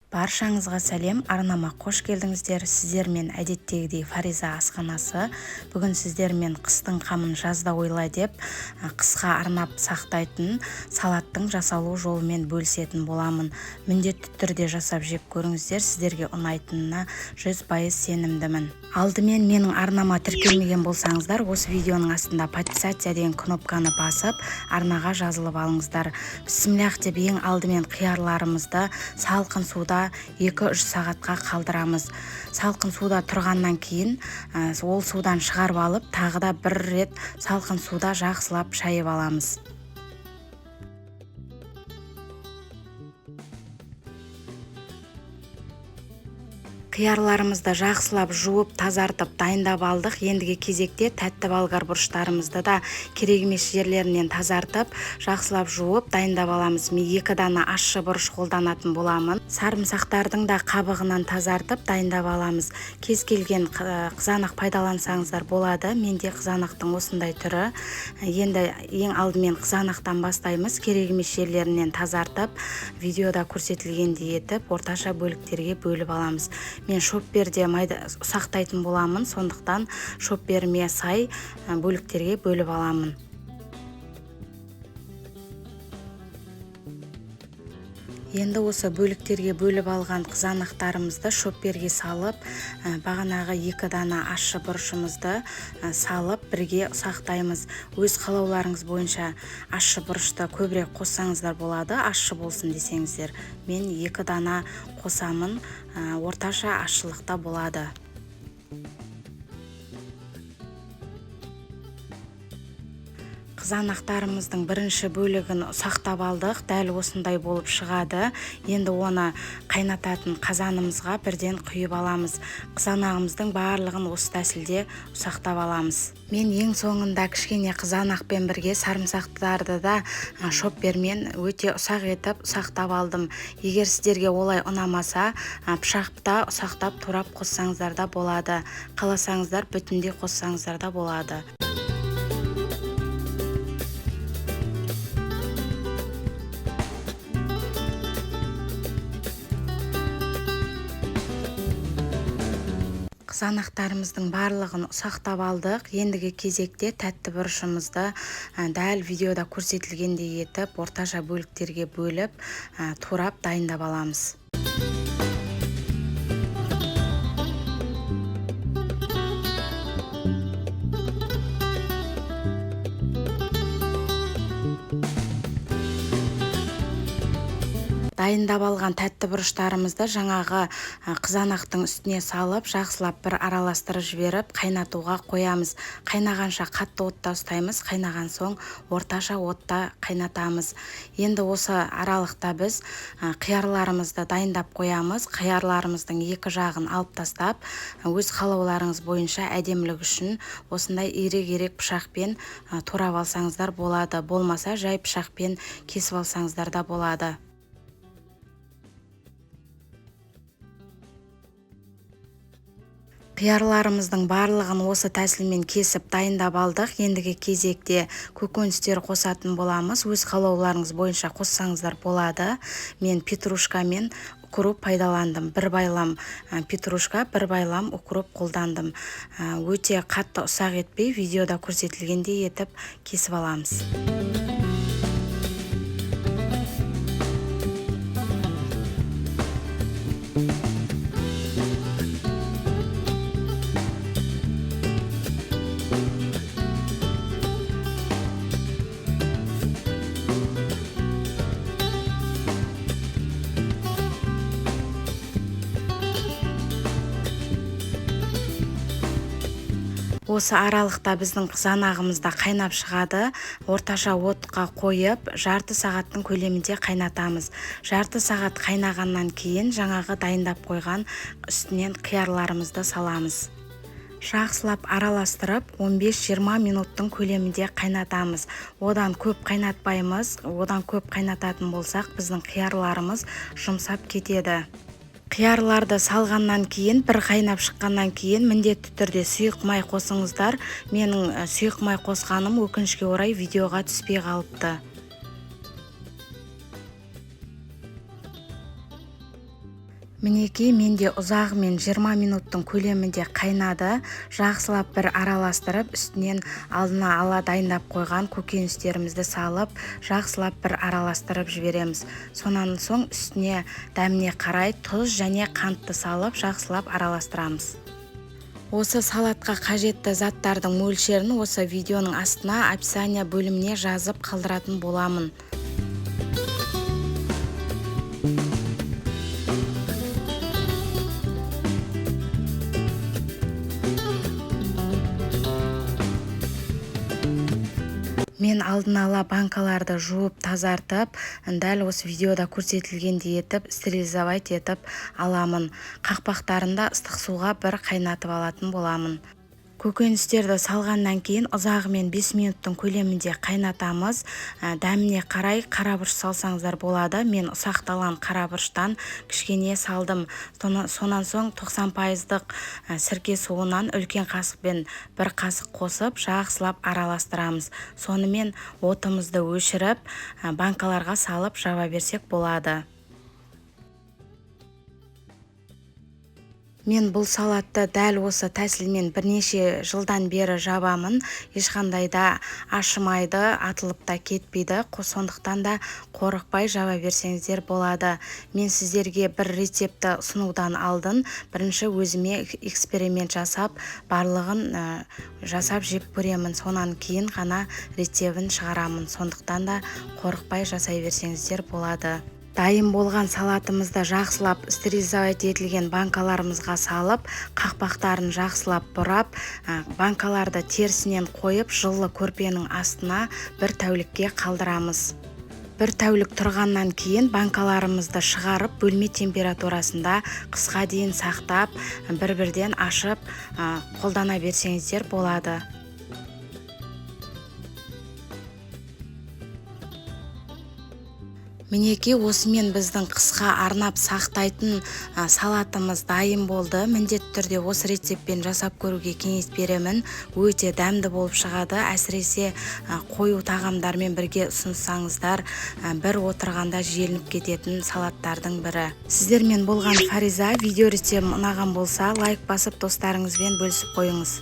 Баршаңызға сәлем, арнама қош келдіңіздер. Сіздермен әдеттегідей Фариза асханасы. Бүгін сіздермен қыстың қамын жазда ойла деп қысқа арнап сақтайтын салаттың жасалу жолымен бөлісетін боламын. Міндетті түрде жасап жеп көріңіздер, сіздерге ұнайтынына 100% сенімдімін. Алдымен менің арнама тіркелмеген болсаңыздар, осы видеоның астында подписаться деген кнопканы басып, арнаға жазылып алыңыздар. Бісміллах деп ең алдымен қиярларымызды салқын суда 2-3 сағатқа қалдырамыз. Салқын суда тұрғаннан кейін ол судан шығарып алып, тағы да бір рет салқын суда жақсылап шайып аламыз. Қиярларымызды жақсылап жуып, тазартып, дайындап алдық. Ендігі кезекте тәтті болгар бұрыштарымызды да керек емес жерлерінен тазартып, жақсылап жуып, дайындап аламыз. Мен 2 дана ащы бұрыш қолданатын боламын. Сарымсақтардың да қабығынан тазартып, дайындап аламыз. Кез келген қызанақ пайдалансаңыздар болады. Менде қызанақтың осындай түрі. Енді ең алдымен қызанақтан бастаймыз. Керек емес жерлерінен тазартып, видеода көрсетілгендей етіп, орташа бөліктерге бөліп аламыз. Мен шопперде ұсақтайтын боламын, сондықтан шопперіме сай бөліктерге бөліп аламын. Енді осы бөліктерге бөліп алған қызанақтарымызды шопперге салып, бағанағы 2 дана ащы бұрышымызды салып, бірге ұсақтаймыз. Өз қалауларыңыз бойынша ащы бұрышты көбірек қоссаңыздар болады, ащы болсын десеңіздер. Мен 2 дана қосамын, орташа ащылықта болады. Қызанақтарымыздың бірінші бөлігін ұсақтап алдық, дәл осындай болып шығады. Енді оны қайнататын қазанымызға бірден құйып аламыз. Қызанағымыздың барлығын осы тәсілде ұсақтап аламыз. Мен ең соңында кішкене қызанақпен бірге сарымсақтарды да шоппермен өте ұсақ етіп ұсақтап алдым. Егер сіздерге олай ұнамаса, пышақта ұсақтап турап қоссаңыздар да болады. Қаласаңыздар бүтіндей қоссаңыздар да болады. Қызанақтарымыздың барлығын ұсақтап алдық. Ендігі кезекте тәтті бұрышымызды дәл видеода көрсетілгендей етіп, орташа бөліктерге бөліп, турап дайындап аламыз. Дайындап алған тәтті бұрыштарымызды жаңағы қызанақтың үстіне салып, жақсылап бір араластырып жіберіп, қайнатуға қоямыз. Қайнағанша қатты отта ұстаймыз, қайнаған соң орташа отта қайнатамыз. Енді осы аралықта біз қиярларымызды дайындап қоямыз. Қиярларымыздың 2 жағын алып тастап, өз қалауларыңыз бойынша әдемілік үшін осындай ирек-ирек пышақпен турап алсаңыздар болады. Болмаса жай пышақпен кесіп алсаңыздар да болады. Қиярларымыздың барлығын осы тәсілмен кесіп дайындап алдық. Ендігі кезекте көкөністер қосатын боламыз. Өз қалауларыңыз бойынша қоссаңыздар болады. Мен петрушка мен укроп пайдаландым. 1 байлам петрушка, 1 байлам укроп қолдандым. Өте қатты ұсақ етпей, видеода көрсетілгендей етіп кесіп аламыз. Осы аралықта біздің қызанағымызда қайнап шығады. Орташа отқа қойып, жарты сағаттың көлемінде қайнатамыз. Жарты сағат қайнағаннан кейін жаңағы дайындап қойған үстінен қиярларымызды саламыз. Жақсылап араластырып 15-20 минуттың көлемінде қайнатамыз. Одан көп қайнатпаймыз. Одан көп қайнататын болсақ, біздің қиярларымыз жұмсап кетеді. Қиярларды салғаннан кейін, бір қайнап шыққаннан кейін міндетті түрде сұйық май қосыңыздар. Менің сұйық май қосқаным өкінішке орай видеоға түспей қалыпты. Мінекей менде ұзағымен 20 минуттың көлемінде қайнады. Жақсылап бір араластырып, үстінен алдына ала дайындап қойған көкөністерімізді салып, жақсылап бір араластырып жібереміз. Сонан соң үстіне дәміне қарай тұз және қантты салып, жақсылап араластырамыз. Осы салатқа қажетті заттардың мөлшерін осы видеоның астына описание бөліміне жазып қалдыратын боламын. Мен алдын ала банкаларды жуып тазартып, дәл осы видеода көрсетілгендей етіп, стерилизовать етіп аламын. Қақпақтарында ыстық суға бір қайнатып алатын боламын. Көкөністерді салғаннан кейін ұзағымен 5 минуттың көлемінде қайнатамыз. Дәміне қарай қарабұрыш салсаңыздар болады. Мен ұсақталған қарабұрыштан кішкене салдым. Сонан соң 90%-дық сірке суынан үлкен қасықпен бір қасық қосып, жақсылап араластырамыз. Сонымен отымызды өшіріп, банкаларға салып жаба берсек болады. Мен бұл салатты дәл осы тәсілмен бірнеше жылдан бері жабамын. Ешқандай да ашымайды, атылып та кетпейді. Сондықтан да қорықпай жаба берсеңіздер болады. Мен сіздерге бір рецепті ұсынудан алдын бірінші өзіме эксперимент жасап, барлығын жасап жеп көремін. Сонан кейін ғана рецебін шығарамын. Сондықтан да қорықпай жасай берсеңіздер болады. Дайын болған салатымызды жақсылап стерилизовать етілген банкаларымызға салып, қақпақтарын жақсылап бұрап, банкаларды терісінен қойып, жылы көрпенің астына бір тәулікке қалдырамыз. Бір тәулік тұрғаннан кейін банкаларымызды шығарып, бөлме температурасында қысқа дейін сақтап, бір-бірден ашып, қолдана берсеңіздер болады. Мінекей осымен біздің қысқа арнап сақтайтын салатымыз дайын болды. Міндетті түрде осы рецептпен жасап көруге кеңес беремін. Өте дәмді болып шығады. Әсіресе қою тағамдармен бірге ұсынсаңыздар, бір отырғанда желініп кететін салаттардың бірі. Сіздермен болған Фариза. Видео рецебім ұнаған болса, лайк басып достарыңызбен бөлісіп қойыңыз.